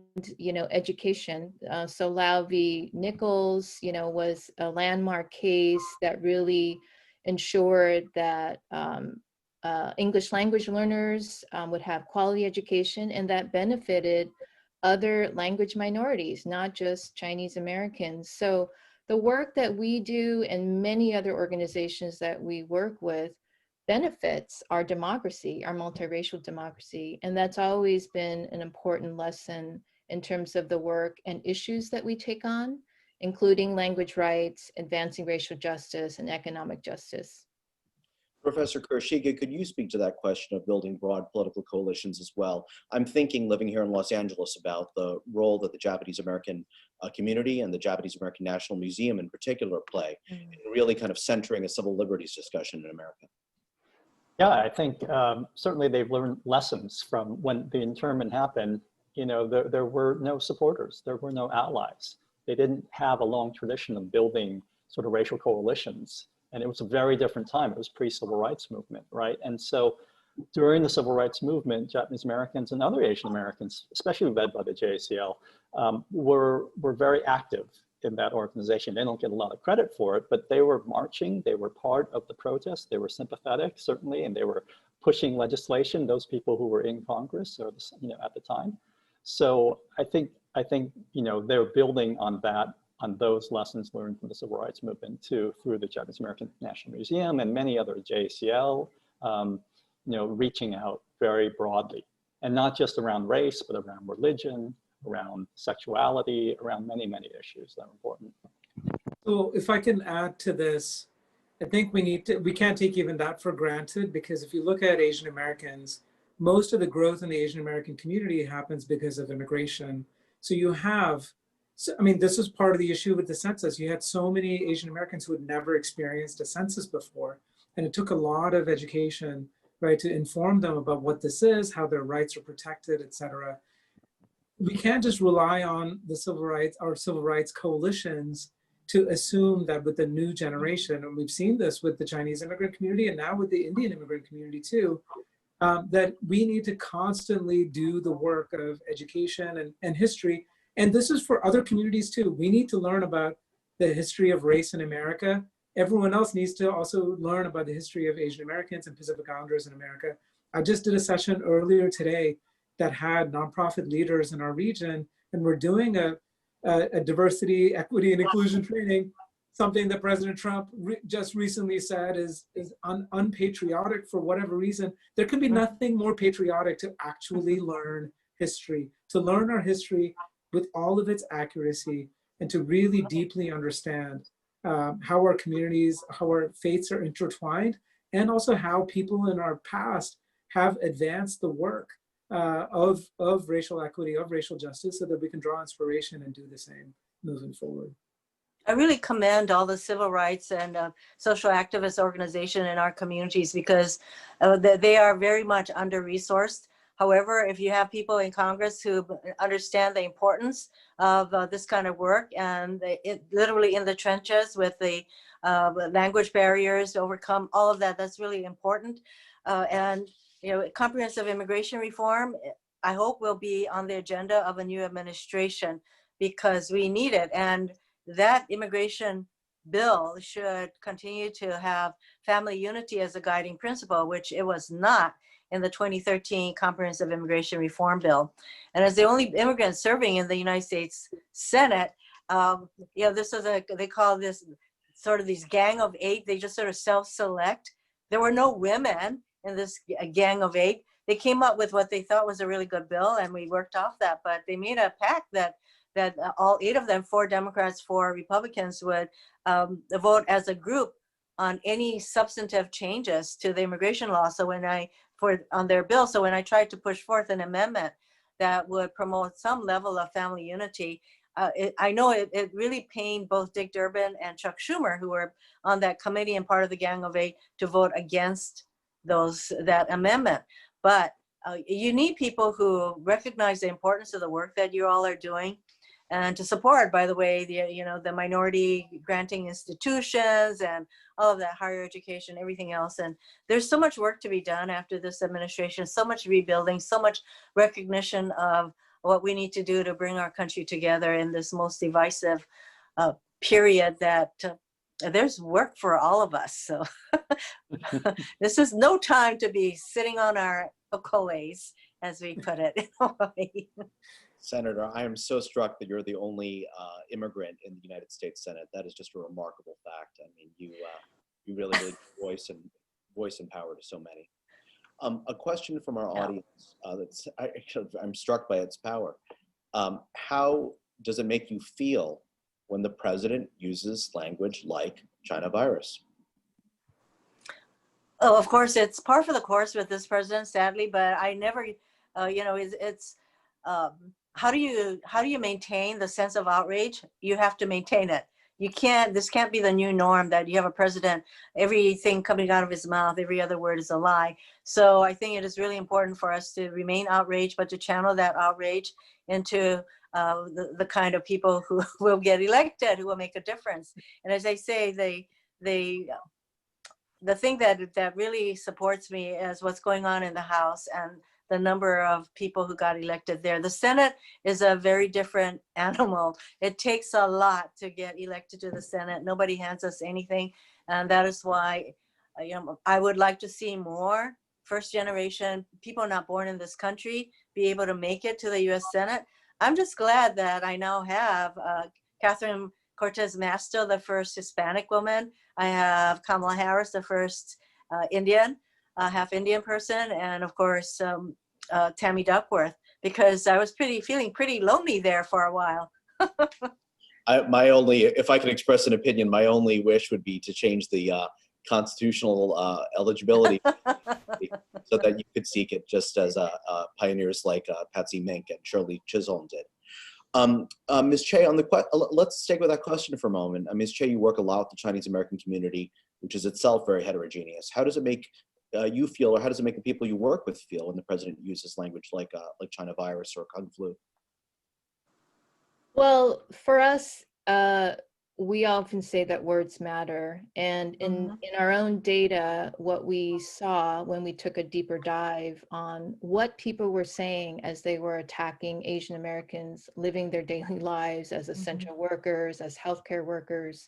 education. So Lau v. Nichols, was a landmark case that really ensured that English language learners would have quality education, and that benefited other language minorities, not just Chinese Americans. So the work that we do and many other organizations that we work with benefits our democracy, our multiracial democracy. And that's always been an important lesson in terms of the work and issues that we take on, including language rights, advancing racial justice, and economic justice. Professor Kurashige, could you speak to that question of building broad political coalitions as well? I'm thinking, living here in Los Angeles, about the role that the Japanese American community and the Japanese American National Museum in particular play in really kind of centering a civil liberties discussion in America. Yeah, I think certainly they've learned lessons from when the internment happened. There were no supporters, there were no allies. They didn't have a long tradition of building sort of racial coalitions. And it was a very different time. It was pre-civil rights movement, right? And so during the civil rights movement, Japanese Americans and other Asian Americans, especially led by the JACL, were very active in that organization. They don't get a lot of credit for it, but they were marching, they were part of the protest, they were sympathetic, certainly, and they were pushing legislation, those people who were in Congress or at the time. So I think I think, you know, they're building on that, on those lessons learned from the civil rights movement too, through the Japanese American National Museum and many other JACL, you know, reaching out very broadly, and not just around race, but around religion, around sexuality, around many, many issues that are important. So if I can add to this, I think we can't take even that for granted, because if you look at Asian Americans, most of the growth in the Asian American community happens because of immigration. So you have, I mean, this was part of the issue with the census. You had so many Asian Americans who had never experienced a census before. And it took a lot of education, right, to inform them about what this is, how their rights are protected, et cetera. We can't just rely on the civil rights coalitions to assume that with the new generation, and we've seen this with the Chinese immigrant community and now with the Indian immigrant community too, that we need to constantly do the work of education and history. And this is for other communities too. We need to learn about the history of race in America. Everyone else needs to also learn about the history of Asian Americans and Pacific Islanders in America. I just did a session earlier today that had nonprofit leaders in our region, and we're doing a diversity, equity, and inclusion training, something that President Trump just recently said is unpatriotic for whatever reason. There can be nothing more patriotic to actually learn history, to learn our history with all of its accuracy, and to really deeply understand how our communities, how our faiths are intertwined, and also how people in our past have advanced the work of racial equity, of racial justice, so that we can draw inspiration and do the same moving forward. I really commend all the civil rights and social activist organization in our communities, because they are very much under-resourced. However, if you have people in Congress who understand the importance of this kind of work, and literally in the trenches with the language barriers to overcome, all of that, that's really important. And you know, comprehensive immigration reform, I hope, will be on the agenda of a new administration, because we need it. And that immigration bill should continue to have family unity as a guiding principle, which it was not in the 2013 Comprehensive Immigration Reform Bill. And as the only immigrant serving in the United States Senate, you know, this is they call this sort of these gang of eight. They just sort of self-select. There were no women in this gang of eight. They came up with what they thought was a really good bill, and we worked off that. But they made a pact that all 8 of them, 4 Democrats, 4 Republicans, would vote as a group on any substantive changes to the immigration law. So on their bill, so when I tried to push forth an amendment that would promote some level of family unity, I know it really pained both Dick Durbin and Chuck Schumer, who were on that committee and part of the Gang of 8, to vote against that amendment. But you need people who recognize the importance of the work that you all are doing, and to support, by the way, the minority granting institutions and all of that, higher education, everything else. And there's so much work to be done after this administration, so much rebuilding, so much recognition of what we need to do to bring our country together in this most divisive period, that there's work for all of us. So this is no time to be sitting on our accolades, as we put it in Hawaii. Senator, I am so struck that you're the only immigrant in the United States Senate. That is just a remarkable fact. I mean, you really voice and power to so many. A question from our audience I'm struck by its power. How does it make you feel when the president uses language like China virus? Oh, of course, it's par for the course with this president, sadly, but I never, it's how do you maintain the sense of outrage? You have to maintain it. This can't be the new norm, that you have a president, everything coming out of his mouth, every other word is a lie. So I think it is really important for us to remain outraged, but to channel that outrage into the kind of people who will get elected, who will make a difference. And as I say, the thing that really supports me is what's going on in the House and the number of people who got elected there. The Senate is a very different animal. It takes a lot to get elected to the Senate. Nobody hands us anything. And that is why I would like to see more first generation people not born in this country be able to make it to the US Senate. I'm just glad that I now have Catherine Cortez Masto, the first Hispanic woman. I have Kamala Harris, the first Indian, half Indian person, and of course Tammy Duckworth, because I was feeling pretty lonely there for a while. If I could express an opinion, my only wish would be to change the constitutional eligibility so that you could seek it, just as pioneers like Patsy Mink and Shirley Chisholm did. Ms. Choi, let's stick with that question for a moment. Ms. Choi, you work a lot with the Chinese American community, which is itself very heterogeneous. How does it make you feel, or how does it make the people you work with feel when the president uses language like China virus or Kung flu? Well, for us, we often say that words matter. And in our own data, what we saw when we took a deeper dive on what people were saying as they were attacking Asian Americans living their daily lives as essential workers, as healthcare workers,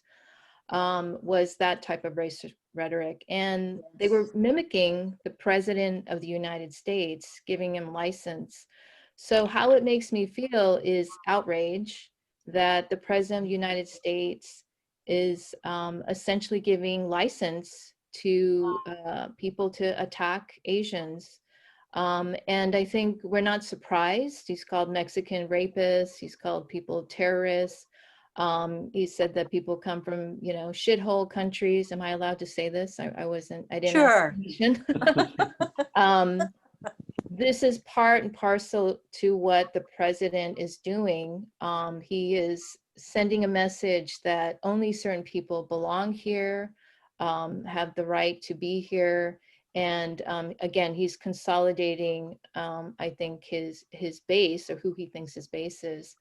was that type of racist rhetoric. And they were mimicking the President of the United States, giving him license. So how it makes me feel is outrage that the President of the United States is essentially giving license to people to attack Asians. And I think we're not surprised. He's called Mexican rapists. He's called people terrorists. He said that people come from, shithole countries. Am I allowed to say this? I didn't. Sure. This is part and parcel to what the president is doing. He is sending a message that only certain people belong here, have the right to be here. And again, he's consolidating, I think, his base, or who he thinks his base is.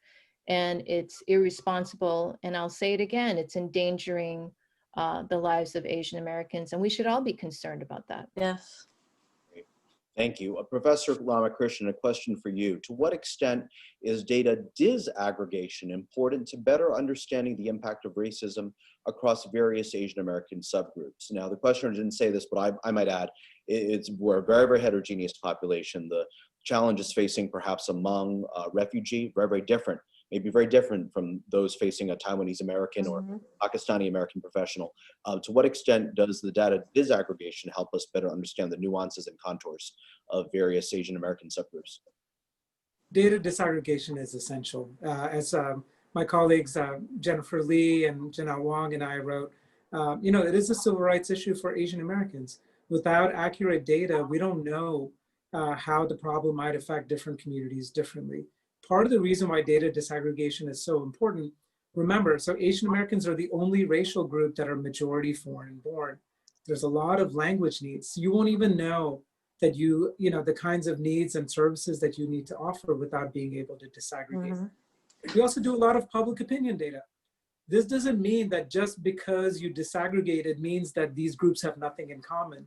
And it's irresponsible. And I'll say it again, it's endangering the lives of Asian Americans. And we should all be concerned about that. Yes. Thank you. Professor Ramakrishnan, a question for you. To what extent is data disaggregation important to better understanding the impact of racism across various Asian American subgroups? Now, the questioner didn't say this, but I might add, we're a very, very heterogeneous population. The challenges facing perhaps among refugee, very, very different, maybe very different from those facing a Taiwanese American or Pakistani American professional. To what extent does the data disaggregation help us better understand the nuances and contours of various Asian American subgroups? Data disaggregation is essential. As my colleagues, Jennifer Lee and Janelle Wong and I wrote, it is a civil rights issue for Asian Americans. Without accurate data, we don't know how the problem might affect different communities differently. Part of the reason why data disaggregation is so important, remember, so Asian Americans are the only racial group that are majority foreign born. There's a lot of language needs. You won't even know that the kinds of needs and services that you need to offer without being able to disaggregate. We also do a lot of public opinion data. This doesn't mean that just because you disaggregate it means that these groups have nothing in common.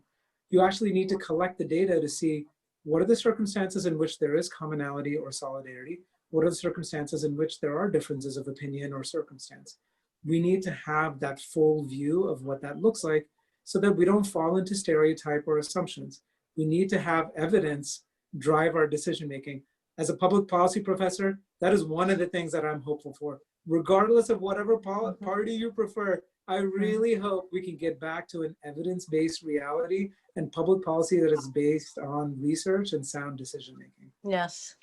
You actually need to collect the data to see what are the circumstances in which there is commonality or solidarity? What are the circumstances in which there are differences of opinion or circumstance? We need to have that full view of what that looks like so that we don't fall into stereotype or assumptions. We need to have evidence drive our decision-making. As a public policy professor, that is one of the things that I'm hopeful for. Regardless of whatever party you prefer, I really hope we can get back to an evidence-based reality and public policy that is based on research and sound decision-making. Yes.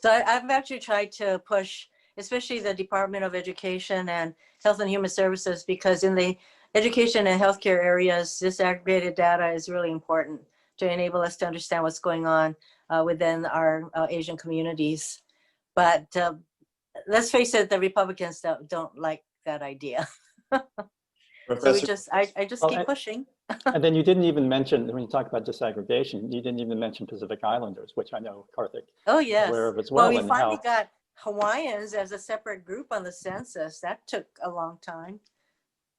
So I've actually tried to push, especially the Department of Education and Health and Human Services, because in the education and healthcare areas, disaggregated data is really important to enable us to understand what's going on within our Asian communities. But let's face it, the Republicans don't like that idea. So I just keep pushing. And then you didn't even mention, when you talk about disaggregation, you didn't even mention Pacific Islanders, which I know Karthick is aware of as well. Well, we finally got Hawaiians as a separate group on the census. That took a long time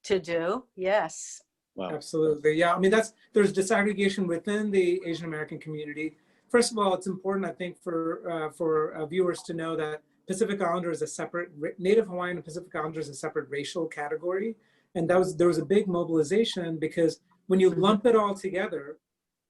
to do. Yes. Wow. Absolutely. Yeah. I mean, there's disaggregation within the Asian American community. First of all, it's important, I think, for viewers to know that Pacific Islander is a separate, Native Hawaiian and Pacific Islander is a separate racial category. And there was a big mobilization because when you lump it all together,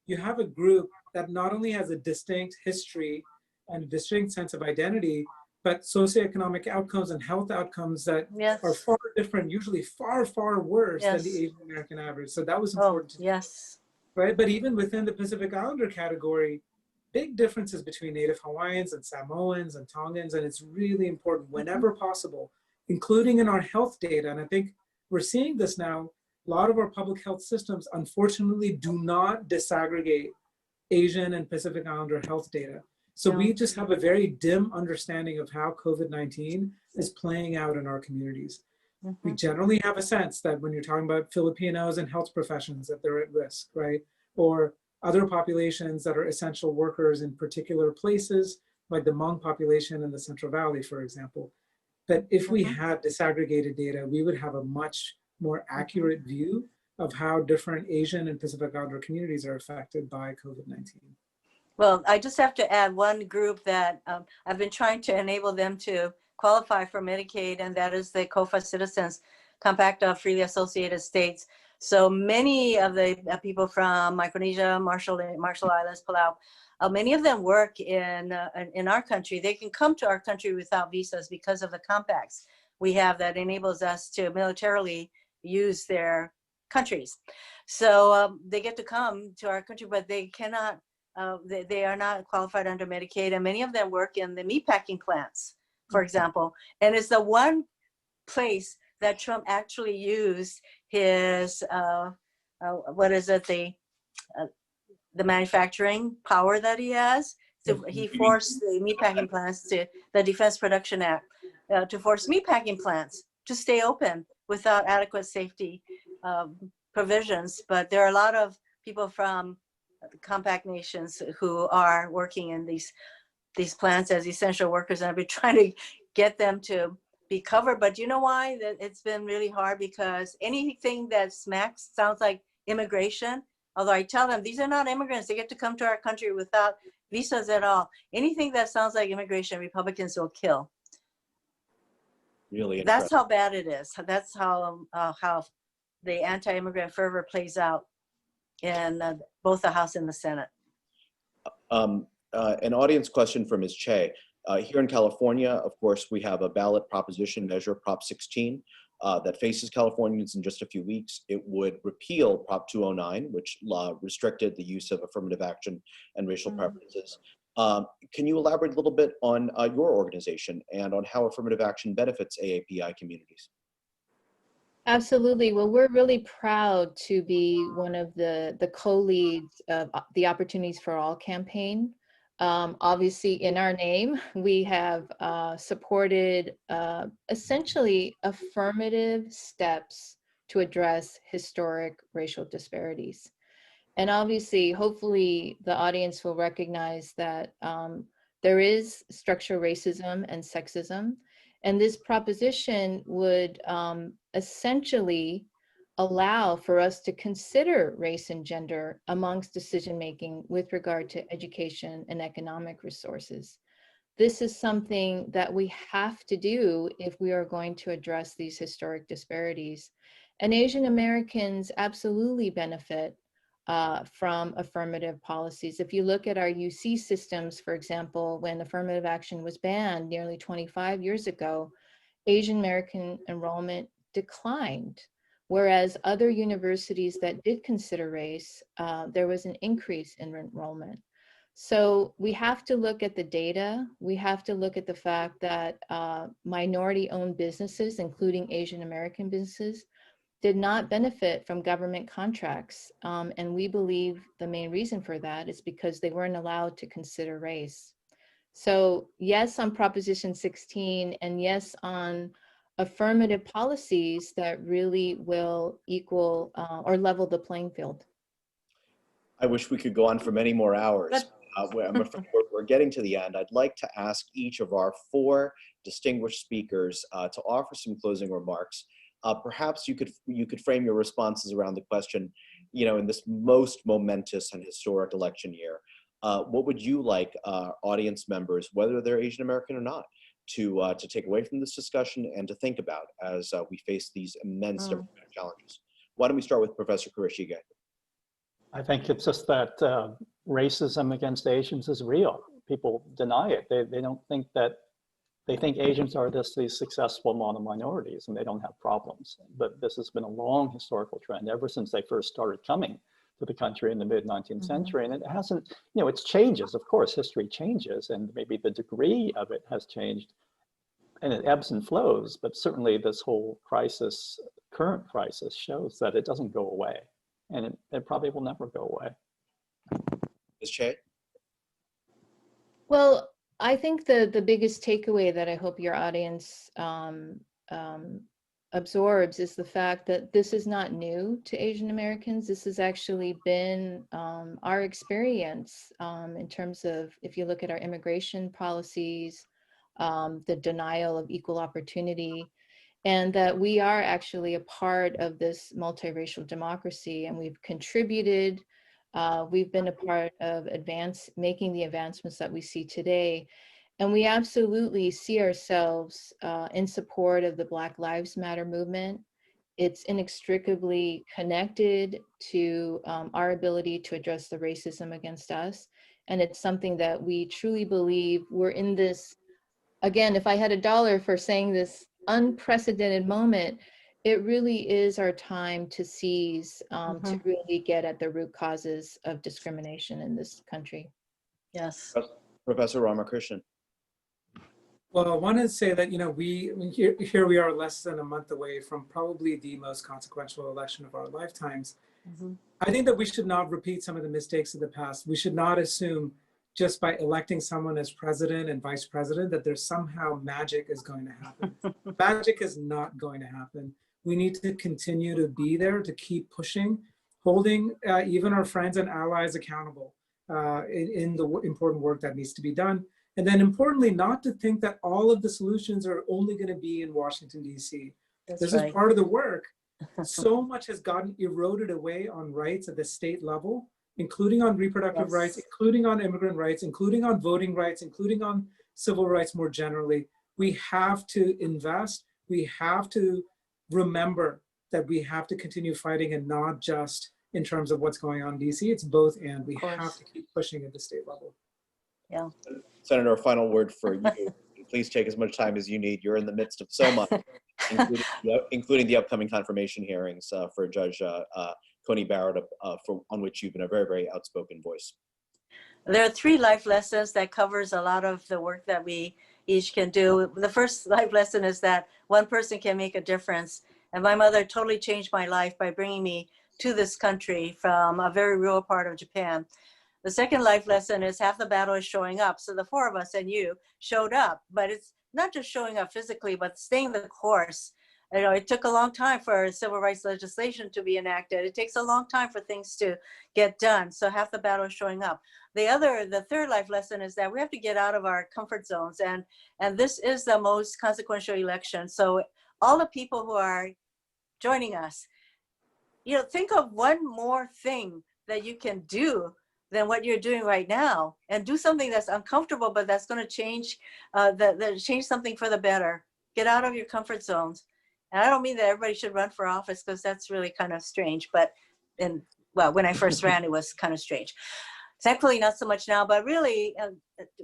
you have a group that not only has a distinct history and a distinct sense of identity, but socioeconomic outcomes and health outcomes that Yes. are far different, usually far, far worse than the Yes. Asian American average. So that was Oh, important, yes. right? But even within the Pacific Islander category, big differences between Native Hawaiians and Samoans and Tongans, and it's really important whenever possible, including in our health data. And I think we're seeing this now. A lot of our public health systems, unfortunately, do not disaggregate Asian and Pacific Islander health data. So we just have a very dim understanding of how COVID-19 is playing out in our communities. We generally have a sense that when you're talking about Filipinos and health professions, that they're at risk, right? Or other populations that are essential workers in particular places, like the Hmong population in the Central Valley, for example. That if we had disaggregated data, we would have a much more accurate view of how different Asian and Pacific Islander communities are affected by COVID-19. Well, I just have to add one group that I've been trying to enable them to qualify for Medicaid, and that is the COFA Citizens Compact of Freely Associated States. So many of the people from Micronesia, Marshall Islands, Palau, many of them work in our country. They can come to our country without visas because of the compacts we have that enables us to militarily use their countries. So they get to come to our country, but they cannot, they are not qualified under Medicaid, and many of them work in the meatpacking plants, for example. And it's the one place that Trump actually used his, what is it, the manufacturing power that he has. So he forced the meatpacking plants to, the Defense Production Act, to force meatpacking plants to stay open without adequate safety provisions. But there are a lot of people from compact nations who are working in these plants as essential workers, and I've been trying to get them to be covered. But you know why? That it's been really hard, because anything that sounds like immigration, although I tell them these are not immigrants, they get to come to our country without visas at all. Anything that sounds like immigration, Republicans will kill. Really That's how bad it is. That's how the anti-immigrant fervor plays out in both the House and the Senate. An audience question from Ms. Choi. Here in California, of course, we have a ballot proposition measure, Prop 16, that faces Californians in just a few weeks. It would repeal Prop 209, which restricted the use of affirmative action and racial preferences. Can you elaborate a little bit on your organization and on how affirmative action benefits AAPI communities? Absolutely. Well, we're really proud to be one of the co-leads of the Opportunities for All campaign. Obviously, in our name, we have supported essentially affirmative steps to address historic racial disparities. And obviously, hopefully, the audience will recognize that there is structural racism and sexism. And this proposition would essentially allow for us to consider race and gender amongst decision-making with regard to education and economic resources. This is something that we have to do if we are going to address these historic disparities. And Asian Americans absolutely benefit from affirmative policies. If you look at our UC systems, for example, when affirmative action was banned nearly 25 years ago, Asian American enrollment declined. Whereas other universities that did consider race, there was an increase in enrollment. So we have to look at the data. We have to look at the fact that minority-owned businesses, including Asian American businesses, did not benefit from government contracts. And we believe the main reason for that is because they weren't allowed to consider race. So yes, on Proposition 16, and yes, on affirmative policies that really will equal or level the playing field. I wish we could go on for many more hours. I'm afraid we're getting to the end. I'd like to ask each of our 4 distinguished speakers to offer some closing remarks. Perhaps you could frame your responses around the question, in this most momentous and historic election year, what would you like audience members, whether they're Asian American or not, to take away from this discussion and to think about as we face these immense democratic challenges? Why don't we start with Professor Kurashige? I think it's just that racism against Asians is real. people deny it. They don't think that, they think Asians are these successful minorities and they don't have problems. But this has been a long historical trend ever since they first started coming to the country in the mid-19th century. And it hasn't, it changes, of course, history changes, and maybe the degree of it has changed, and it ebbs and flows, but certainly this whole crisis, current crisis, shows that it doesn't go away, and it probably will never go away. Ms. Choi? Well, I think the biggest takeaway that I hope your audience absorbs is the fact that this is not new to Asian Americans. This has actually been our experience in terms of, if you look at our immigration policies, the denial of equal opportunity, and that we are actually a part of this multiracial democracy, and we've contributed. We've been a part of making the advancements that we see today. And we absolutely see ourselves in support of the Black Lives Matter movement. It's inextricably connected to our ability to address the racism against us. And it's something that we truly believe we're in this, again, if I had $1 for saying this unprecedented moment, it really is our time to seize, to really get at the root causes of discrimination in this country. Yes. Professor Ramakrishnan. Well, I want to say that, here we are less than a month away from probably the most consequential election of our lifetimes. I think that we should not repeat some of the mistakes of the past. We should not assume just by electing someone as president and vice president that there's somehow magic is going to happen. Magic is not going to happen. We need to continue to be there, to keep pushing, holding even our friends and allies accountable in the important work that needs to be done. And then importantly, not to think that all of the solutions are only going to be in Washington, D.C. This is part of the work. So much has gotten eroded away on rights at the state level, including on reproductive rights, including on immigrant rights, including on voting rights, including on civil rights more generally. We have to invest. We have to remember that we have to continue fighting, and not just in terms of what's going on in DC. It's both, and we have to keep pushing at the state level. Yeah. Senator, a final word for you. Please take as much time as you need. You're in the midst of so much, including the upcoming confirmation hearings for Judge Coney Barrett, on which you've been a very, very outspoken voice. There are 3 life lessons that covers a lot of the work that we each can do. The first life lesson is that one person can make a difference. And my mother totally changed my life by bringing me to this country from a very rural part of Japan. The second life lesson is half the battle is showing up. So the 4 of us and you showed up, but it's not just showing up physically, but staying the course. It took a long time for civil rights legislation to be enacted. It takes a long time for things to get done. So half the battle is showing up. The third life lesson is that we have to get out of our comfort zones. And this is the most consequential election. So all the people who are joining us, think of one more thing that you can do than what you're doing right now, and do something that's uncomfortable, but that's going to change, change something for the better. Get out of your comfort zones. And I don't mean that everybody should run for office, because that's really kind of strange. But when I first ran, it was kind of strange. Thankfully, not so much now, but really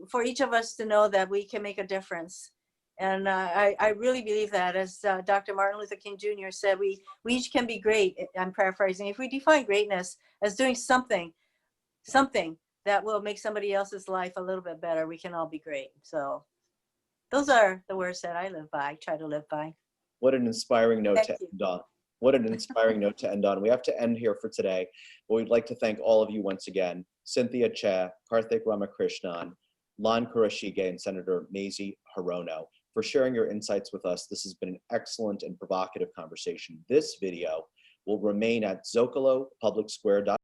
for each of us to know that we can make a difference. And I really believe that, as Dr. Martin Luther King Jr. said, we each can be great. I'm paraphrasing. If we define greatness as doing something that will make somebody else's life a little bit better, we can all be great. So those are the words that I live by, try to live by. What an inspiring note to end on. What an inspiring note to end on. We have to end here for today, but we'd like to thank all of you once again, Cynthia Choi, Karthick Ramakrishnan, Lon Kurashige, and Senator Mazie Hirono, for sharing your insights with us. This has been an excellent and provocative conversation. This video will remain at zocalopublicsquare.com.